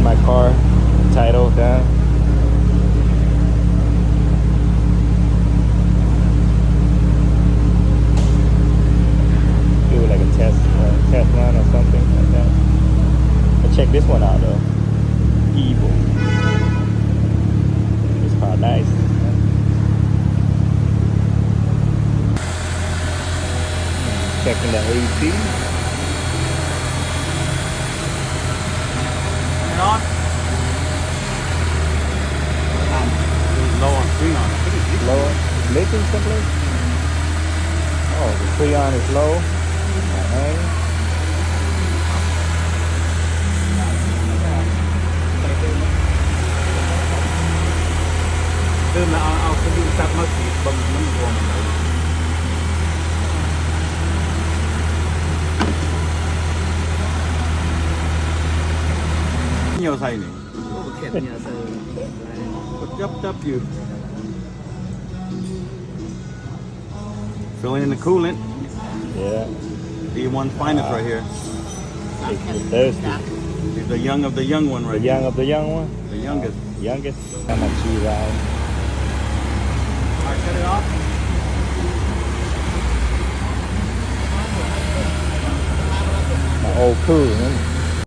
get my car title done. Do like a test run or something like that. But check this one out though. Evil. This car nice. Checking the AC. On. Low on Freon. I think it's Low. It's leaking someplace? Oh, the Freon is low. Alright. Đơn là ao sẽ đi sắp mất thì bông nó gồm đấy. Nhiều thầy này. Chấp you. Filling in the coolant. Yeah. D1 finest right here. It's thirsty. He's the young of the young one right The young of the young one? The youngest. Youngest? How much she ride? Alright, cut it off. My old crew, man.